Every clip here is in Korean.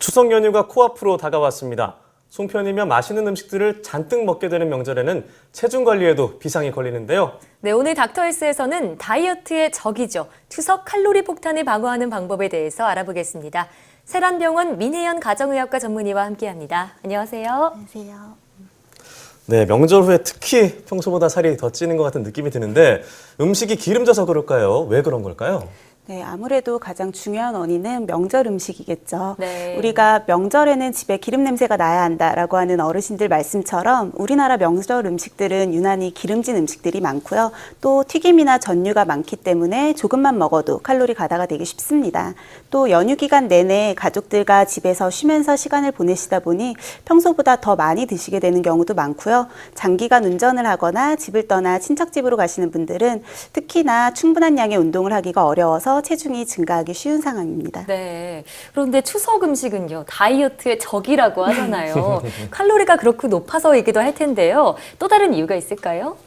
추석 연휴가 코앞으로 다가왔습니다. 송편이며 맛있는 음식들을 잔뜩 먹게 되는 명절에는 체중 관리에도 비상이 걸리는데요. 네, 오늘 닥터헬스에서는 다이어트의 적이죠. 추석 칼로리 폭탄을 방어하는 방법에 대해서 알아보겠습니다. 세란병원 민혜연 가정의학과 전문의와 함께합니다. 안녕하세요. 안녕하세요. 네, 명절 후에 특히 평소보다 살이 더 찌는 것 같은 느낌이 드는데 음식이 기름져서 그럴까요? 왜 그런 걸까요? 네, 아무래도 가장 중요한 원인은 명절 음식이겠죠. 네. 우리가 명절에는 집에 기름 냄새가 나야 한다라고 하는 어르신들 말씀처럼 우리나라 명절 음식들은 유난히 기름진 음식들이 많고요. 또 튀김이나 전류가 많기 때문에 조금만 먹어도 칼로리 가다가 되기 쉽습니다. 또 연휴 기간 내내 가족들과 집에서 쉬면서 시간을 보내시다 보니 평소보다 더 많이 드시게 되는 경우도 많고요. 장기간 운전을 하거나 집을 떠나 친척집으로 가시는 분들은 특히나 충분한 양의 운동을 하기가 어려워서 체중이 증가하기 쉬운 상황입니다. 네. 그런데 추석 음식은요, 다이어트의 적이라고 하잖아요. 칼로리가 그렇고 높아서이기도 할 텐데요. 또 다른 이유가 있을까요?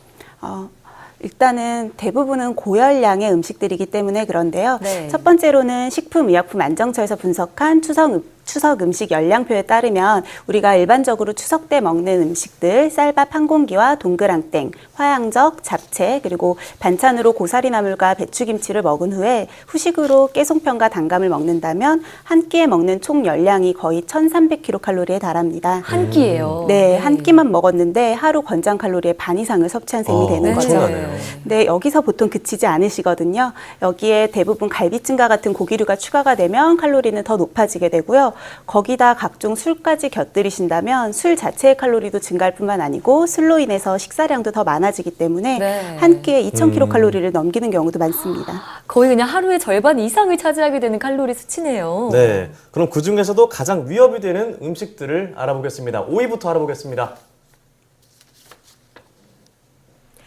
일단은 대부분은 고열량의 음식들이기 때문에 그런데요. 네. 첫 번째로는 식품의약품안정처에서 분석한 추석 음식 열량표에 따르면 우리가 일반적으로 추석 때 먹는 음식들 쌀밥 한 공기와 동그랑땡, 화양적, 잡채, 그리고 반찬으로 고사리나물과 배추김치를 먹은 후에 후식으로 깨송편과 단감을 먹는다면 한 끼에 먹는 총 열량이 거의 1,300kcal에 달합니다. 한 끼예요. 네, 한 끼만 먹었는데 하루 권장 칼로리의 반 이상을 섭취한 셈이 되는 거죠. 엄청나네요. 네, 여기서 보통 그치지 않으시거든요. 여기에 대부분 갈비찜과 같은 고기류가 추가가 되면 칼로리는 더 높아지게 되고요. 거기다 각종 술까지 곁들이신다면 술 자체의 칼로리도 증가할 뿐만 아니고 술로 인해서 식사량도 더 많아지기 때문에 네. 한 끼에 2,000kcal를 넘기는 경우도 많습니다. 거의 그냥 하루의 절반 이상을 차지하게 되는 칼로리 수치네요. 네, 그럼 그중에서도 가장 위협이 되는 음식들을 알아보겠습니다. 5위부터 알아보겠습니다.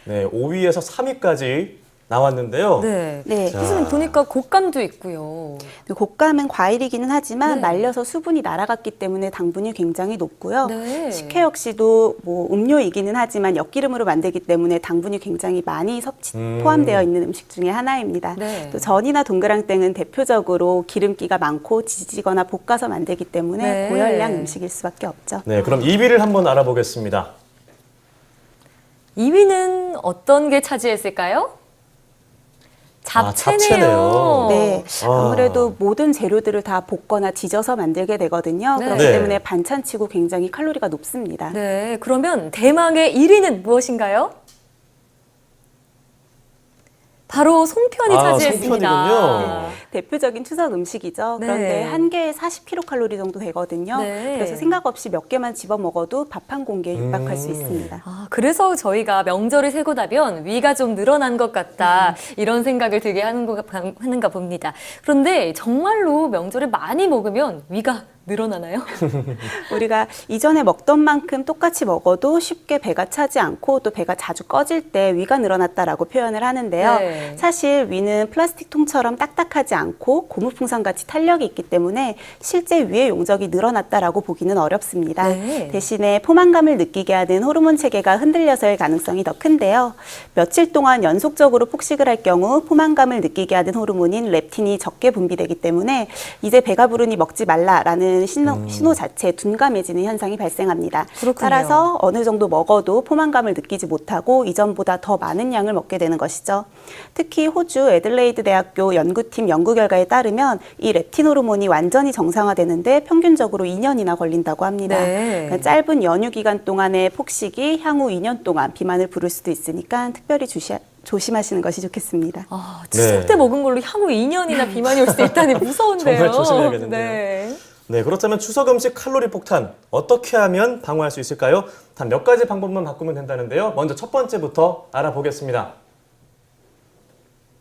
네, 5위에서 3위까지 나왔는데요. 네. 네. 교수님 보니까 곶감도 있고요. 곶감은 과일이기는 하지만 네. 말려서 수분이 날아갔기 때문에 당분이 굉장히 높고요. 네. 식혜 역시도 음료이기는 하지만 엿기름으로 만들기 때문에 당분이 굉장히 많이 포함되어 있는 음식 중에 하나입니다. 네. 또 전이나 동그랑땡은 대표적으로 기름기가 많고 지지거나 볶아서 만들기 때문에 네. 고열량 음식일 수밖에 없죠. 네, 그럼 2위를 한번 알아보겠습니다. 2위는 어떤 게 차지했을까요? 잡채네요. 잡채네요. 네, 아. 아무래도 모든 재료들을 다 볶거나 지져서 만들게 되거든요. 네. 그렇기 네. 때문에 반찬치고 굉장히 칼로리가 높습니다. 네, 그러면 대망의 1위는 무엇인가요? 바로 송편이 차지했습니다. 송편이군요. 대표적인 추석 음식이죠. 네. 그런데 한 개에 40kcal 정도 되거든요. 네. 그래서 생각 없이 몇 개만 집어 먹어도 밥 한 공기에 육박할 수 있습니다. 그래서 저희가 명절을 세고 나면 위가 좀 늘어난 것 같다 이런 생각을 들게 하는가 봅니다. 그런데 정말로 명절에 많이 먹으면 위가 늘어나나요? 우리가 이전에 먹던 만큼 똑같이 먹어도 쉽게 배가 차지 않고 또 배가 자주 꺼질 때 위가 늘어났다라고 표현을 하는데요. 네. 사실 위는 플라스틱 통처럼 딱딱하지 않고 고무풍선같이 탄력이 있기 때문에 실제 위의 용적이 늘어났다라고 보기는 어렵습니다. 네. 대신에 포만감을 느끼게 하는 호르몬 체계가 흔들려서일 가능성이 더 큰데요. 며칠 동안 연속적으로 폭식을 할 경우 포만감을 느끼게 하는 호르몬인 렙틴이 적게 분비되기 때문에 이제 배가 부르니 먹지 말라라는 신호 자체에 둔감해지는 현상이 발생합니다. 그렇군요. 따라서 어느 정도 먹어도 포만감을 느끼지 못하고 이전보다 더 많은 양을 먹게 되는 것이죠. 특히 호주 애들레이드 대학교 연구팀 연구 결과에 따르면 이 렙틴 호르몬이 완전히 정상화되는데 평균적으로 2년이나 걸린다고 합니다. 네. 그러니까 짧은 연휴 기간 동안의 폭식이 향후 2년 동안 비만을 부를 수도 있으니까 특별히 조심하시는 것이 좋겠습니다. 추석 네. 때 먹은 걸로 향후 2년이나 비만이 올 수 있다니 무서운데요. 정말 조심해야겠는데요. 네. 네, 그렇다면 추석 음식 칼로리 폭탄 어떻게 하면 방어할 수 있을까요? 단 몇 가지 방법만 바꾸면 된다는데요. 먼저 첫 번째부터 알아보겠습니다.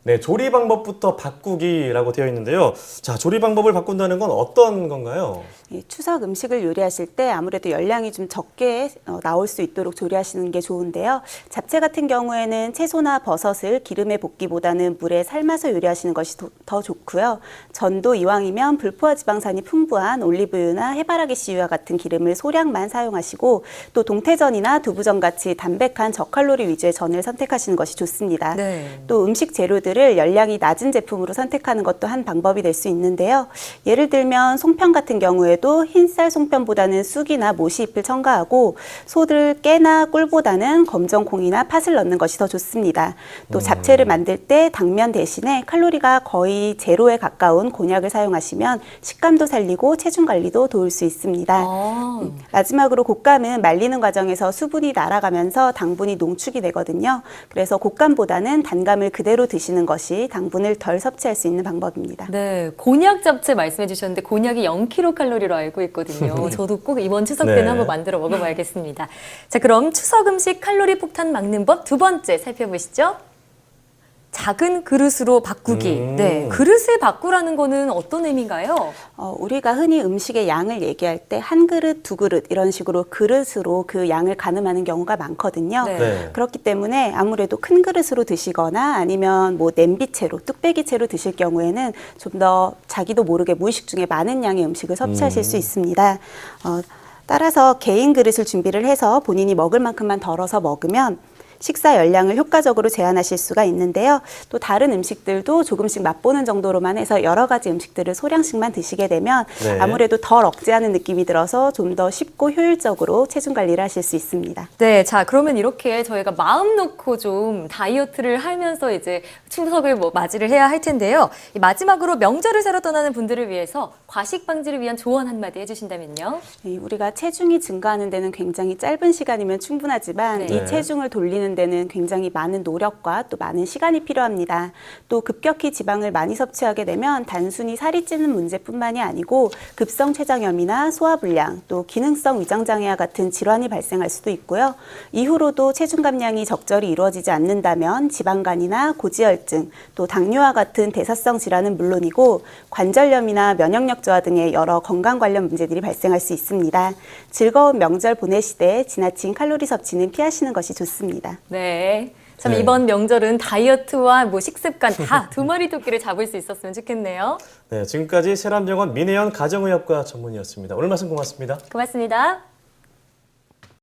네, 조리 방법부터 바꾸기라고 되어 있는데요. 자, 조리 방법을 바꾼다는 건 어떤 건가요? 추석 음식을 요리하실 때 아무래도 열량이 좀 적게 나올 수 있도록 조리하시는 게 좋은데요. 잡채 같은 경우에는 채소나 버섯을 기름에 볶기보다는 물에 삶아서 요리하시는 것이 더 좋고요. 전도 이왕이면 불포화 지방산이 풍부한 올리브유나 해바라기 씨유와 같은 기름을 소량만 사용하시고 또 동태전이나 두부전 같이 담백한 저칼로리 위주의 전을 선택하시는 것이 좋습니다. 네. 또 음식 재료들 음식들을 열량이 낮은 제품으로 선택하는 것도 한 방법이 될 수 있는데요. 예를 들면 송편 같은 경우에도 흰쌀 송편보다는 쑥이나 모시 잎을 첨가하고 소를 깨나 꿀보다는 검정콩이나 팥을 넣는 것이 더 좋습니다. 또 잡채를 만들 때 당면 대신에 칼로리가 거의 제로에 가까운 곤약을 사용하시면 식감도 살리고 체중 관리도 도울 수 있습니다. 마지막으로 곶감은 말리는 과정에서 수분이 날아가면서 당분이 농축이 되거든요. 그래서 곶감보다는 단감을 그대로 드시는 것이 당분을 덜 섭취할 수 있는 방법입니다. 네, 곤약 잡채 말씀해 주셨는데 곤약이 0kcal로 알고 있거든요. 저도 꼭 이번 추석 때는 네. 한번 만들어 먹어봐야겠습니다. 자, 그럼 추석 음식 칼로리 폭탄 막는 법 두 번째 살펴보시죠. 작은 그릇으로 바꾸기. 네, 그릇을 바꾸라는 거는 어떤 의미인가요? 우리가 흔히 음식의 양을 얘기할 때 한 그릇, 두 그릇 이런 식으로 그릇으로 그 양을 가늠하는 경우가 많거든요. 네. 네. 그렇기 때문에 아무래도 큰 그릇으로 드시거나 아니면 뭐 냄비채로, 뚝배기채로 드실 경우에는 좀 더 자기도 모르게 무의식 중에 많은 양의 음식을 섭취하실 수 있습니다. 따라서 개인 그릇을 준비를 해서 본인이 먹을 만큼만 덜어서 먹으면 식사 열량을 효과적으로 제한하실 수가 있는데요. 또 다른 음식들도 조금씩 맛보는 정도로만 해서 여러 가지 음식들을 소량씩만 드시게 되면 네. 아무래도 덜 억제하는 느낌이 들어서 좀 더 쉽고 효율적으로 체중 관리를 하실 수 있습니다. 네, 자, 그러면 이렇게 저희가 마음 놓고 좀 다이어트를 하면서 이제 추석을 맞이를 해야 할 텐데요. 마지막으로 명절을 새로 떠나는 분들을 위해서 과식 방지를 위한 조언 한마디 해주신다면요. 우리가 체중이 증가하는 데는 굉장히 짧은 시간이면 충분하지만 네. 이 체중을 돌리는 데는 굉장히 많은 노력과 또 많은 시간이 필요합니다. 또 급격히 지방을 많이 섭취하게 되면 단순히 살이 찌는 문제뿐만이 아니고 급성 췌장염이나 소화불량, 또 기능성 위장장애와 같은 질환이 발생할 수도 있고요. 이후로도 체중 감량이 적절히 이루어지지 않는다면 지방간이나 고지혈증, 또 당뇨와 같은 대사성 질환은 물론이고 관절염이나 면역력 저하 등의 여러 건강 관련 문제들이 발생할 수 있습니다. 즐거운 명절 보내시되 지나친 칼로리 섭취는 피하시는 것이 좋습니다. 네. 참 네. 이번 명절은 다이어트와 뭐 식습관 다 두 마리 토끼를 잡을 수 있었으면 좋겠네요. 네, 지금까지 세람병원 민혜연 가정의학과 전문의였습니다. 오늘 말씀 고맙습니다. 고맙습니다.